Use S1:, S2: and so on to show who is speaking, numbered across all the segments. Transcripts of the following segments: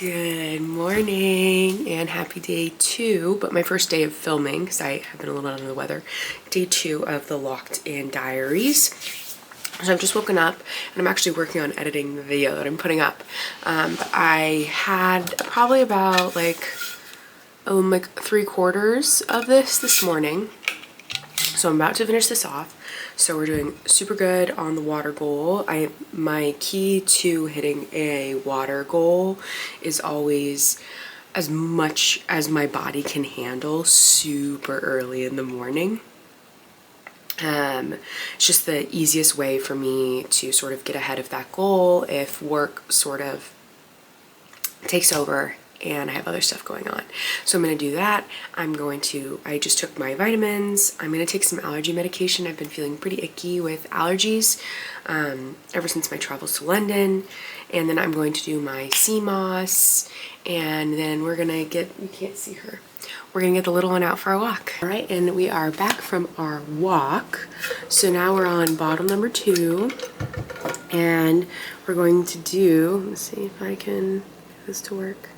S1: Good morning and happy day 2, but my first day of filming because I have been a little under the weather. Day 2 of the Locked In Diaries. So I've just woken up and I'm actually working on editing the video that I'm putting up. But I had probably about like 3/4 of this morning. So I'm about to finish this off. So we're doing super good on the water goal. My key to hitting a water goal is always as much as my body can handle super early in the morning. It's just the easiest way for me to sort of get ahead of that goal if work sort of takes over and I have other stuff going on. So I'm going to do that. I just took my vitamins. I'm going to take some allergy medication. I've been feeling pretty icky with allergies ever since my travels to London. And then I'm going to do my sea moss. And then we're going to you can't see her. We're going to get the little one out for a walk. All right, and we are back from our walk. So now we're on bottle number 2. And we're going to do, let's see if I can get this to work.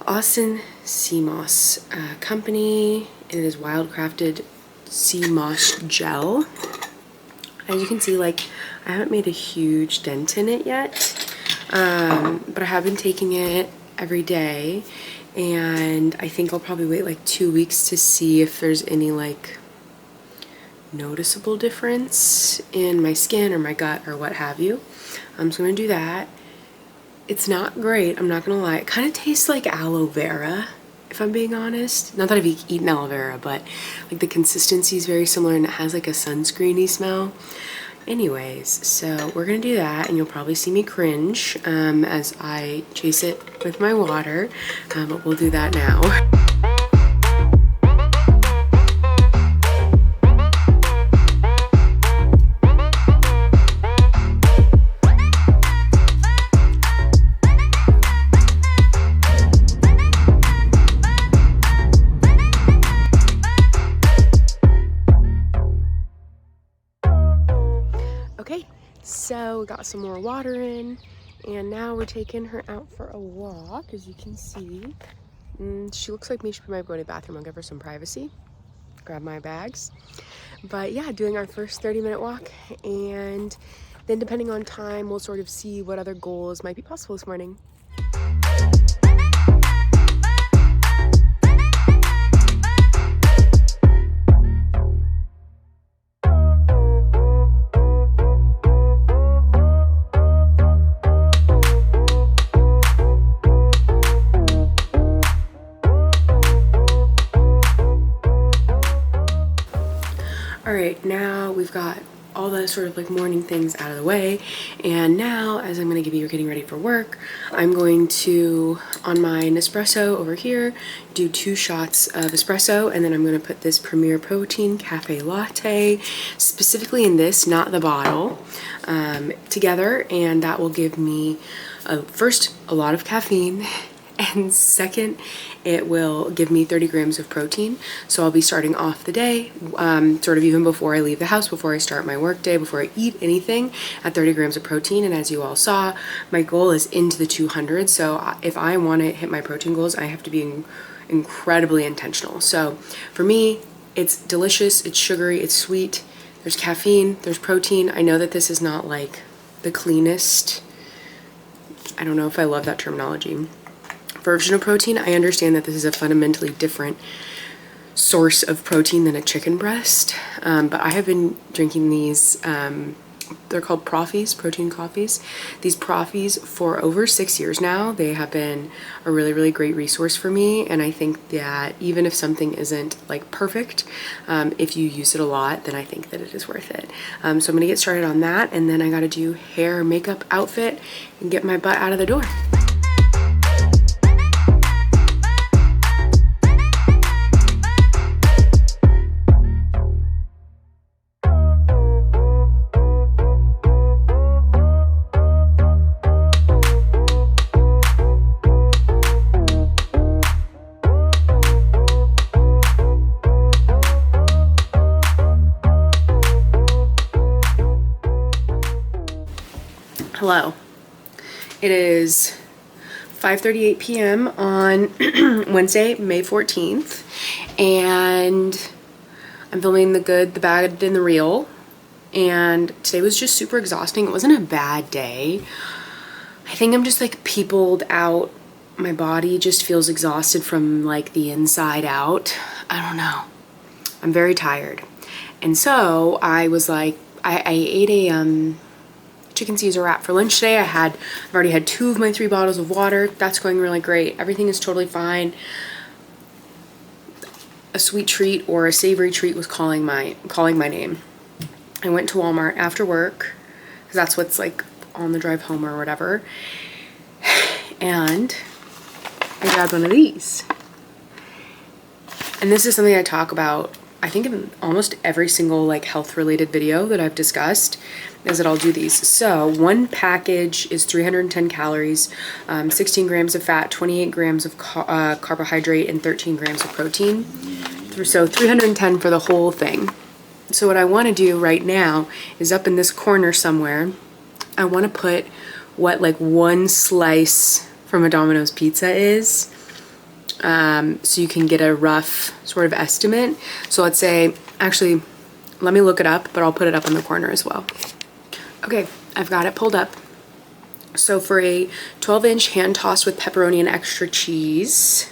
S1: Austin Sea Moss Company. It is wildcrafted sea moss gel. As you can see, like, I haven't made a huge dent in it yet, but I have been taking it every day, and I think I'll probably wait like 2 weeks to see if there's any like noticeable difference in my skin or my gut or what have you. So I'm gonna do that. It's not great, I'm not gonna lie. It kind of tastes like aloe vera, if I'm being honest. Not that I've eaten aloe vera, but like the consistency is very similar and it has like a sunscreeny smell. Anyways, so we're gonna do that and you'll probably see me cringe as I chase it with my water, but we'll do that now. Okay, so we got some more water in, and now we're taking her out for a walk, as you can see. She looks like me. She might go to the bathroom. I'll give her some privacy. Grab my bags. But yeah, doing our first 30-minute walk, and then depending on time, we'll sort of see what other goals might be possible this morning. Alright, now we've got all the sort of like morning things out of the way, and now as I'm getting ready for work, I'm going to, on my Nespresso over here, do 2 shots of espresso, and then I'm going to put this Premier Protein Cafe Latte, specifically in this, not the bottle, together, and that will give me, first, a lot of caffeine, and second, it will give me 30 grams of protein. So I'll be starting off the day, sort of even before I leave the house, before I start my work day, before I eat anything, at 30 grams of protein. And as you all saw, my goal is into the 200. So if I want to hit my protein goals, I have to be incredibly intentional. So for me, it's delicious, it's sugary, it's sweet, there's caffeine, there's protein. I know that this is not like the cleanest, I don't know if I love that terminology, version of protein. I understand that this is a fundamentally different source of protein than a chicken breast, but I have been drinking these, they're called Proffies, protein coffees. These Proffies for over 6 years now. They have been a really, really great resource for me, and I think that even if something isn't like perfect, if you use it a lot, then I think that it is worth it. So I'm gonna get started on that, and then I gotta do hair, makeup, outfit, and get my butt out of the door. Hello. It is 5:38 p.m. on Wednesday, May 14th, and I'm filming the good, the bad, and the real. And today was just super exhausting. It wasn't a bad day. I think I'm just like peopled out. My body just feels exhausted from like the inside out. I don't know. I'm very tired. And so I was like, I ate a chicken Caesar wrap for lunch today. I've already had 2 of my 3 bottles of water. That's going really great. Everything is totally fine. A sweet treat or a savory treat was calling my name. I went to Walmart after work because that's what's like on the drive home or whatever. And I grabbed one of these. And this is something I talk about, I think, in almost every single like health related video that I've discussed, is that I'll do these. So one package is 310 calories, 16 grams of fat, 28 grams of carbohydrate, and 13 grams of protein. So 310 for the whole thing. So what I want to do right now is up in this corner somewhere, I want to put what like one slice from a Domino's pizza is, so you can get a rough sort of estimate. So let's say, actually, let me look it up, but I'll put it up in the corner as well. Okay, I've got it pulled up. So for a 12-inch hand tossed with pepperoni and extra cheese,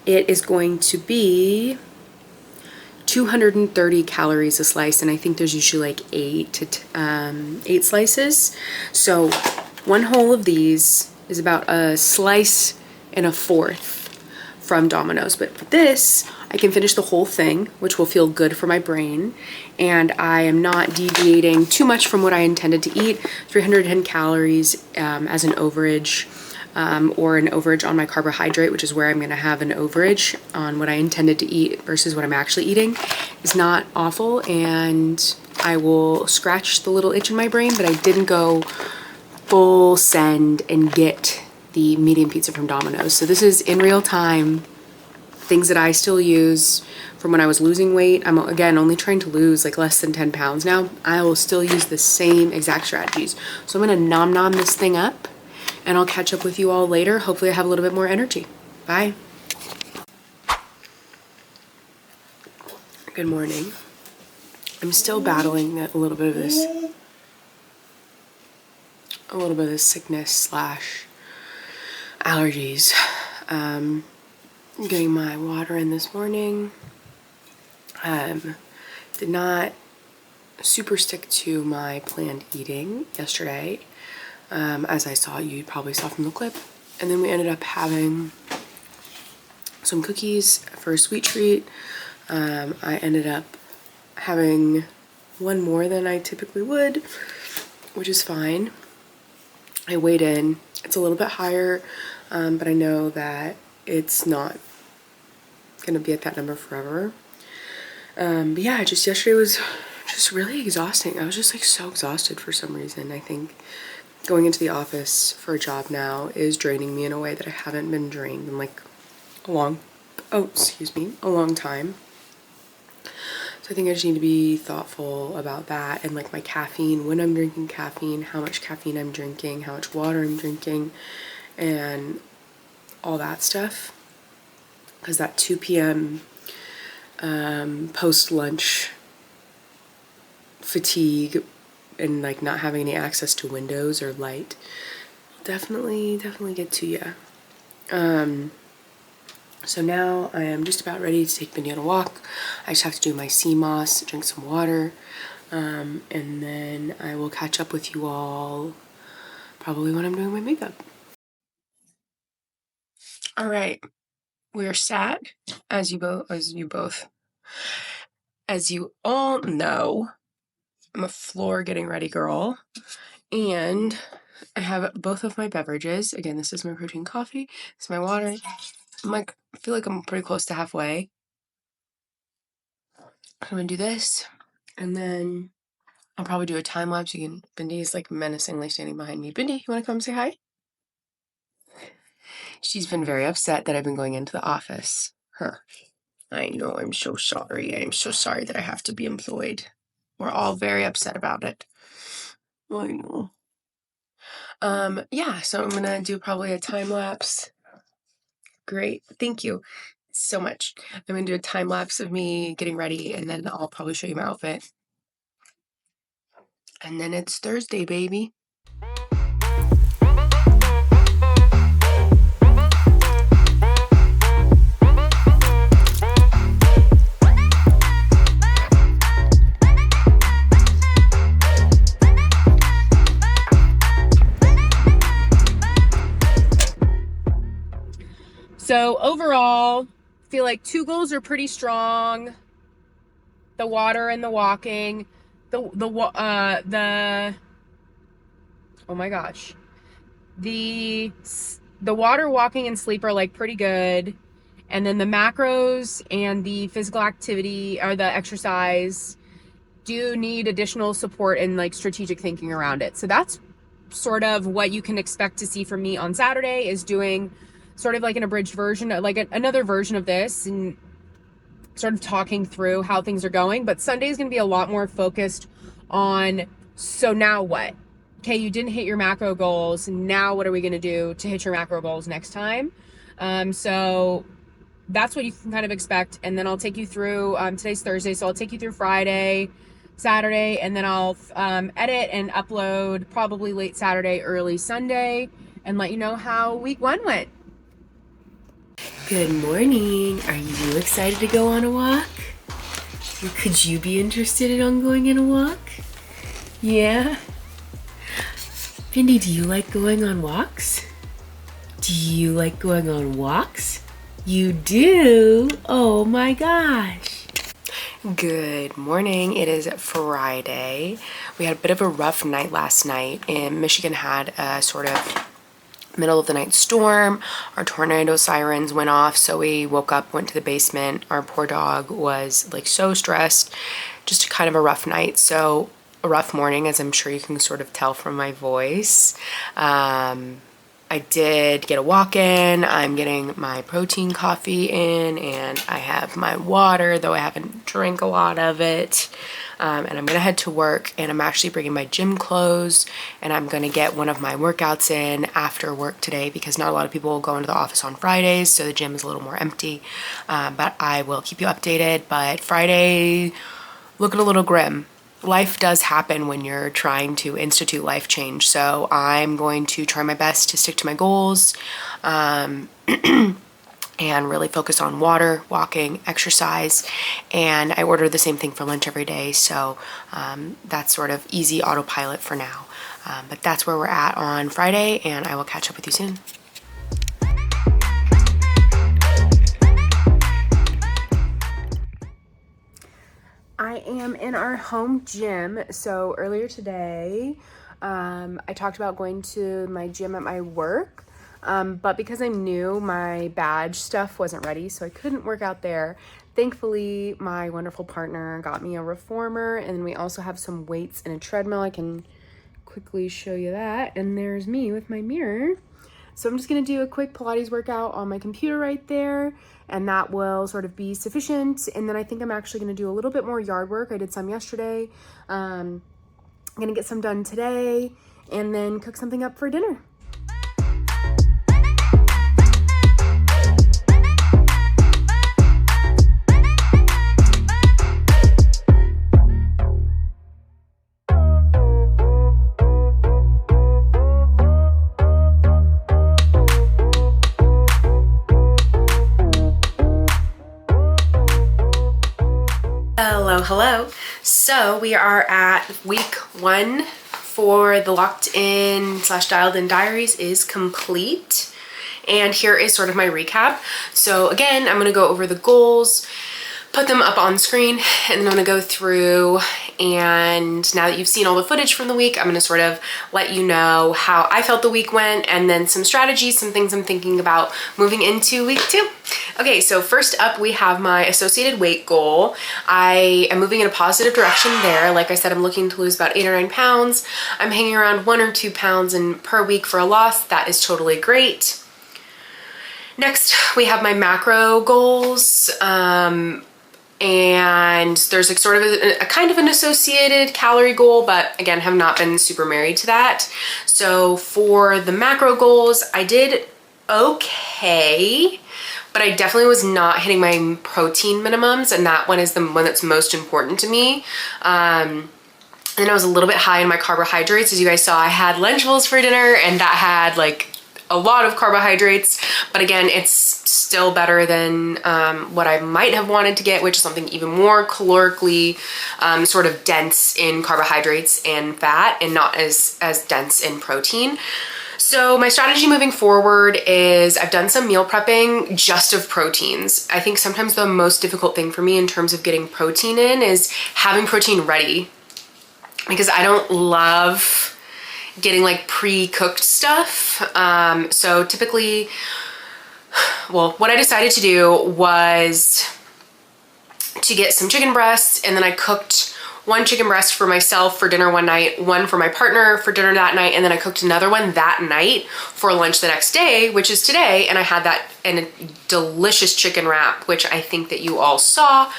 S1: it is going to be 230 calories a slice, and I think there's usually like 8 slices. So one whole of these is about a slice and a fourth from Domino's. But for this, I can finish the whole thing, which will feel good for my brain, and I am not deviating too much from what I intended to eat. 310 calories as an overage. Or an overage on my carbohydrate, which is where I'm going to have an overage on what I intended to eat versus what I'm actually eating, is not awful, and I will scratch the little itch in my brain, but I didn't go full send and get the medium pizza from Domino's. So this is in real time, things that I still use from when I was losing weight. I'm, again, only trying to lose like less than 10 pounds now. I will still use the same exact strategies. So I'm going to nom this thing up, and I'll catch up with you all later. Hopefully I have a little bit more energy. Bye. Good morning. I'm still battling a little bit of this sickness slash allergies. Getting my water in this morning. Did not super stick to my planned eating yesterday. As you probably saw from the clip. And then we ended up having some cookies for a sweet treat. I ended up having one more than I typically would, which is fine. I weighed in. It's a little bit higher, but I know that it's not gonna be at that number forever. But yeah, just yesterday was just really exhausting. I was just like so exhausted for some reason. I think going into the office for a job now is draining me in a way that I haven't been drained in like a long time. So I think I just need to be thoughtful about that and like my caffeine, when I'm drinking caffeine, how much caffeine I'm drinking, how much water I'm drinking, and all that stuff. Because that 2 p.m. Post-lunch fatigue and like not having any access to windows or light definitely get to you. So now I am just about ready to take Benny on a walk. I just have to do my sea moss, drink some water, and then I will catch up with you all probably when I'm doing my makeup. All right, we are sat, as you all know, I'm a floor getting ready girl, and I have both of my beverages. Again, this is my protein coffee, this is my water. I feel like I'm pretty close to halfway. I'm gonna do this, and then I'll probably do a time lapse. Bindi is like menacingly standing behind me. Bindi, you wanna come say hi? She's been very upset that I've been going into the office. I know, I'm so sorry. I'm so sorry that I have to be employed. We're all very upset about it. I know. Yeah, so I'm gonna do probably a time lapse. Great, thank you so much. I'm gonna do a time lapse of me getting ready, and then I'll probably show you my outfit. And then it's Thursday, baby. So overall, I feel like 2 goals are pretty strong. The water and the walking. Oh my gosh. The water, walking, and sleep are like pretty good. And then the macros and the physical activity or the exercise do need additional support and like strategic thinking around it. So that's sort of what you can expect to see from me on Saturday, is doing sort of like an abridged version, like another version of this, and sort of talking through how things are going. But Sunday is going to be a lot more focused on, so now what? Okay, you didn't hit your macro goals. Now what are we going to do to hit your macro goals next time? So that's what you can kind of expect. And then I'll take you through, today's Thursday, so I'll take you through Friday, Saturday, and then I'll edit and upload probably late Saturday, early Sunday, and let you know how week 1 went. Good morning. Are you excited to go on a walk? Or could you be interested in going on a walk? Yeah? Vindy, do you like going on walks? Do you like going on walks? You do? Oh my gosh. Good morning. It is Friday. We had a bit of a rough night last night. Michigan had a sort of middle of the night storm. Our tornado sirens went off, so we woke up, went to the basement. Our poor dog was like so stressed. Just kind of a rough night. So a rough morning, as I'm sure you can sort of tell from my voice. I did get a walk in. I'm getting my protein coffee in, and I have my water, though I haven't drank a lot of it. And I'm gonna head to work, and I'm actually bringing my gym clothes, and I'm gonna get one of my workouts in after work today, because not a lot of people go into the office on Fridays, so the gym is a little more empty. But I will keep you updated. But Friday, looking a little grim. Life does happen when you're trying to institute life change. So I'm going to try my best to stick to my goals, and really focus on water, walking, exercise. And I order the same thing for lunch every day. So that's sort of easy autopilot for now. But that's where we're at on Friday, and I will catch up with you soon. I am in our home gym. So earlier today, I talked about going to my gym at my work, but because I'm new, my badge stuff wasn't ready, so I couldn't work out there. Thankfully, my wonderful partner got me a reformer, and we also have some weights and a treadmill. I can quickly show you that. And there's me with my mirror. So I'm just gonna do a quick Pilates workout on my computer right there, and that will sort of be sufficient. And then I think I'm actually gonna do a little bit more yard work. I did some yesterday. I'm gonna get some done today, and then cook something up for dinner. Hello. So we are at week 1 for the Locked In / Dialed In Diaries is complete. And here is sort of my recap. So again, I'm going to go over the goals, put them up on screen, and then I'm going to go through, and now that you've seen all the footage from the week, I'm going to sort of let you know how I felt the week went, and then some strategies, some things I'm thinking about moving into week 2. Okay, so first up we have my associated weight goal. I am moving in a positive direction there. Like I said, I'm looking to lose about 8 or 9 pounds. I'm hanging around 1 or 2 pounds per week for a loss. That is totally great. Next, we have my macro goals. and there's like sort of a kind of an associated calorie goal, but again, have not been super married to that. So for the macro goals, I did okay, but I definitely was not hitting my protein minimums, and that one is the one that's most important to me. And I was a little bit high in my carbohydrates. As you guys saw, I had Lunchables for dinner, and that had like a lot of carbohydrates, but again, it's still better than what I might have wanted to get, which is something even more calorically sort of dense in carbohydrates and fat, and not as dense in protein. So my strategy moving forward is I've done some meal prepping just of proteins. I think sometimes the most difficult thing for me in terms of getting protein in is having protein ready, because I don't love getting like pre-cooked stuff. So typically, well, what I decided to do was to get some chicken breasts, and then I cooked one chicken breast for myself for dinner one night, one for my partner for dinner that night, and then I cooked another one that night for lunch the next day, which is today, and I had that in a delicious chicken wrap, which I think that you all saw.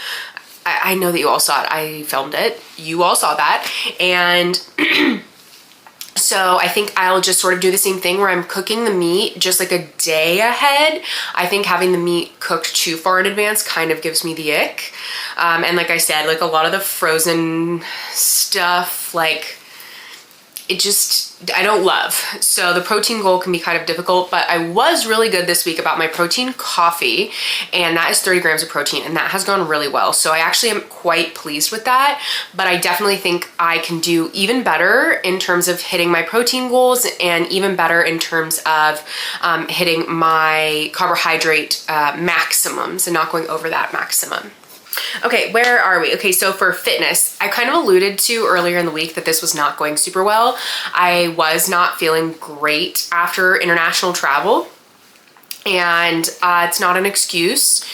S1: I know that you all saw it. I filmed it. You all saw that. And so I think I'll just sort of do the same thing where I'm cooking the meat just like a day ahead. I think having the meat cooked too far in advance kind of gives me the ick. And like I said, like a lot of the frozen stuff, like it just, I don't love. So the protein goal can be kind of difficult, but I was really good this week about my protein coffee, and that is 30 grams of protein, and that has gone really well. So I actually am quite pleased with that, but I definitely think I can do even better in terms of hitting my protein goals, and even better in terms of hitting my carbohydrate maximums and not going over that maximum. Okay, where are we? Okay, so for fitness, I kind of alluded to earlier in the week that this was not going super well. I was not feeling great after international travel, and it's not an excuse.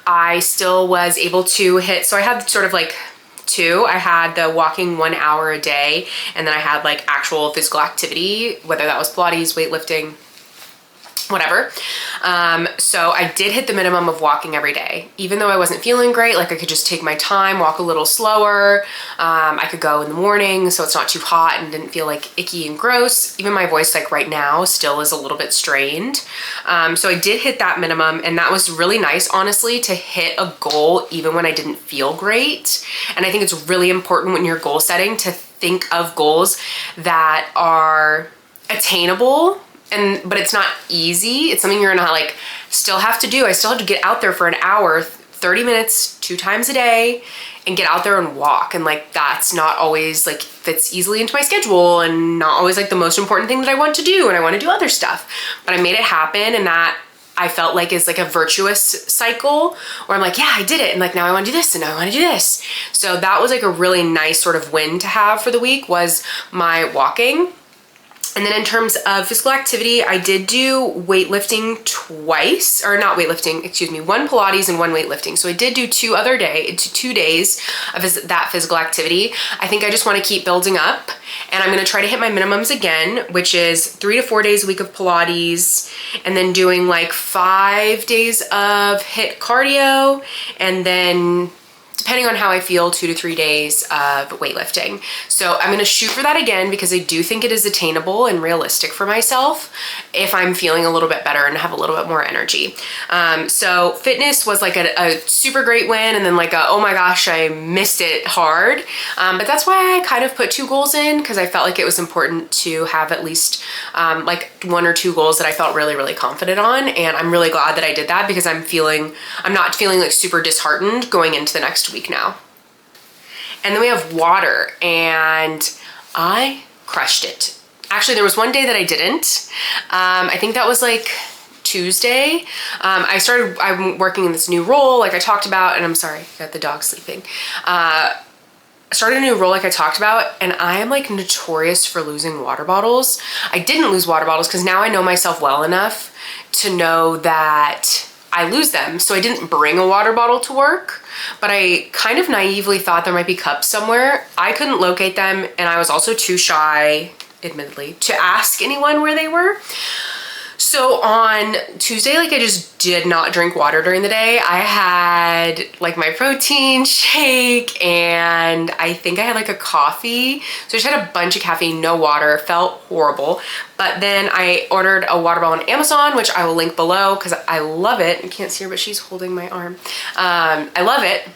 S1: I still was able to hit, so I had sort of like two. I had the walking 1 hour a day, and then I had like actual physical activity, whether that was Pilates, weightlifting, whatever. So I did hit the minimum of walking every day. Even though I wasn't feeling great, like I could just take my time, walk a little slower. I could go in the morning so it's not too hot and didn't feel like icky and gross. Even my voice like right now still is a little bit strained. So I did hit that minimum, and that was really nice, honestly, to hit a goal even when I didn't feel great. And I think it's really important when you're goal setting to think of goals that are attainable, but it's not easy. It's something you're gonna like still have to do. I still have to get out there for an hour, 30 minutes, 2 times a day, and get out there and walk. And like, that's not always like fits easily into my schedule, and not always like the most important thing that I want to do, and I want to do other stuff. But I made it happen, and that I felt like is like a virtuous cycle where I'm like, yeah, I did it. And like, now I want to do this, and now I want to do this. So that was like a really nice sort of win to have for the week, was my walking. And then in terms of physical activity, I did do weightlifting twice, or not weightlifting, excuse me, 1 Pilates and 1 weightlifting. So I did do 2 days of that physical activity. I think I just want to keep building up, and I'm going to try to hit my minimums again, which is 3 to 4 days a week of Pilates, and then doing like 5 days of HIIT cardio, and then depending on how I feel, 2 to 3 days of weightlifting. So I'm gonna shoot for that again, because I do think it is attainable and realistic for myself if I'm feeling a little bit better and have a little bit more energy. So fitness was like a super great win, and then like oh my gosh, I missed it hard. But that's why I kind of put 2 goals in, because I felt like it was important to have at least like 1 or 2 goals that I felt really, really confident on. And I'm really glad that I did that, because I'm not feeling like super disheartened going into the next week now. And then we have water, and I crushed it. Actually, there was one day that I didn't. I think that was like Tuesday. I'm working in this new role like I talked about, and I'm sorry, I got the dog sleeping. I started a new role like I talked about, and I am like notorious for losing water bottles. I didn't lose water bottles because now I know myself well enough to know that I lose them. So I didn't bring a water bottle to work, but I kind of naively thought there might be cups somewhere. I couldn't locate them, and I was also too shy, admittedly, to ask anyone where they were. So on Tuesday, like I just did not drink water during the day. I had like my protein shake and I think I had like a coffee. So I just had a bunch of caffeine, no water, felt horrible. But then I ordered a water bottle on Amazon, which I will link below because I love it. You can't see her, but she's holding my arm. I love it.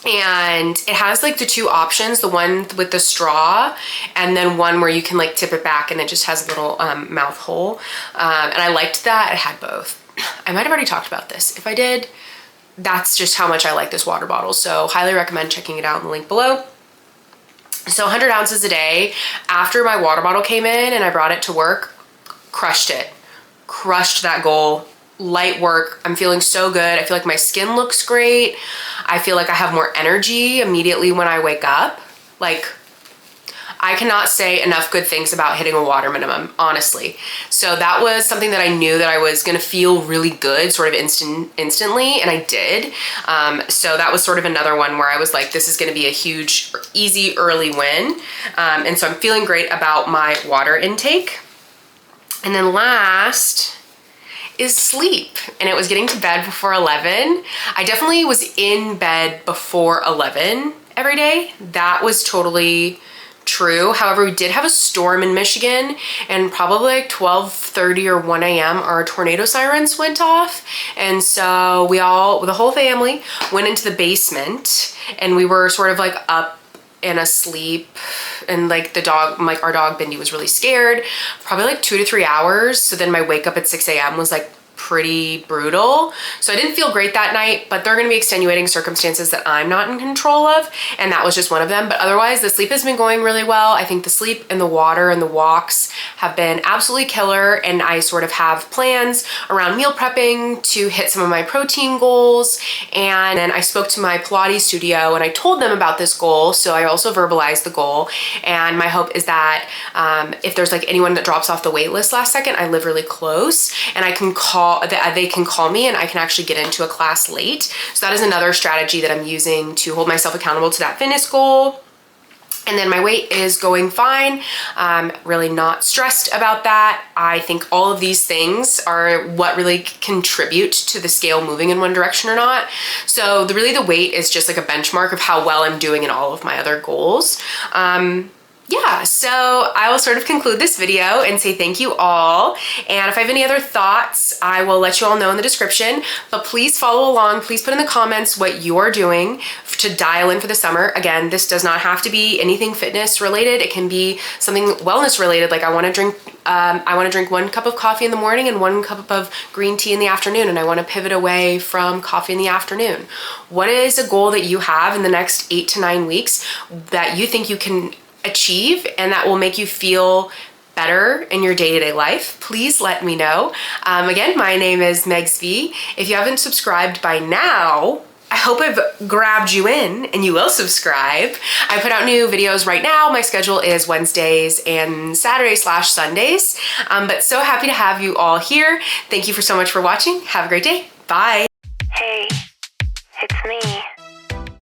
S1: And it has like the two options, the one with the straw and then one where you can like tip it back and it just has a little mouth hole. And I liked that. It had both. I might have already talked about this. If I did, that's just how much I like this water bottle. So highly recommend checking it out in the link below. So 100 ounces a day. After my water bottle came in and I brought it to work, crushed it. Crushed that goal. Light work. I'm feeling so good. I feel like my skin looks great. I feel like I have more energy immediately when I wake up. Like, I cannot say enough good things about hitting a water minimum, honestly. So that was something that I knew that I was gonna feel really good sort of instantly, and I did. So that was sort of another one where I was like, this is gonna be a huge, easy, early win. And so I'm feeling great about my water intake. And then last is sleep, and it was getting to bed before 11. I definitely was in bed before 11 every day. That was totally true. However, we did have a storm in Michigan and probably like 12:30 or 1 a.m. our tornado sirens went off. And so we all, the whole family, went into the basement and we were sort of like up and asleep, and like the dog, like our dog Bindi was really scared, probably like 2 to 3 hours. So then my wake up at 6 a.m. was like pretty brutal. So I didn't feel great that night, but there are gonna be extenuating circumstances that I'm not in control of, and that was just one of them. But otherwise, the sleep has been going really well. I think the sleep and the water and the walks have been absolutely killer, and I sort of have plans around meal prepping to hit some of my protein goals. And then I spoke to my Pilates studio and I told them about this goal, so I also verbalized the goal. And my hope is that if there's like anyone that drops off the wait list last second, I live really close and I can call, that they can call me and I can actually get into a class late. So that is another strategy that I'm using to hold myself accountable to that fitness goal. And then my weight is going fine. Really not stressed about that. I think all of these things are what really contribute to the scale moving in one direction or not. So really the weight is just like a benchmark of how well I'm doing in all of my other goals. Yeah, so I will sort of conclude this video and say thank you all. And if I have any other thoughts, I will let you all know in the description. But please follow along. Please put in the comments what you're doing to dial in for the summer. Again, this does not have to be anything fitness related. It can be something wellness related. Like I want to drink 1 cup of coffee in the morning and 1 cup of green tea in the afternoon, and I want to pivot away from coffee in the afternoon. What is a goal that you have in the next 8 to 9 weeks that you think you can achieve and that will make you feel better in your day-to-day life? Please let me know. Again, my name is Megs V. If you haven't subscribed by now, I hope I've grabbed you in and you will subscribe. I put out new videos right now. My schedule is Wednesdays and Saturdays/Sundays. But so happy to have you all here. Thank you so much for watching. Have a great day. Bye.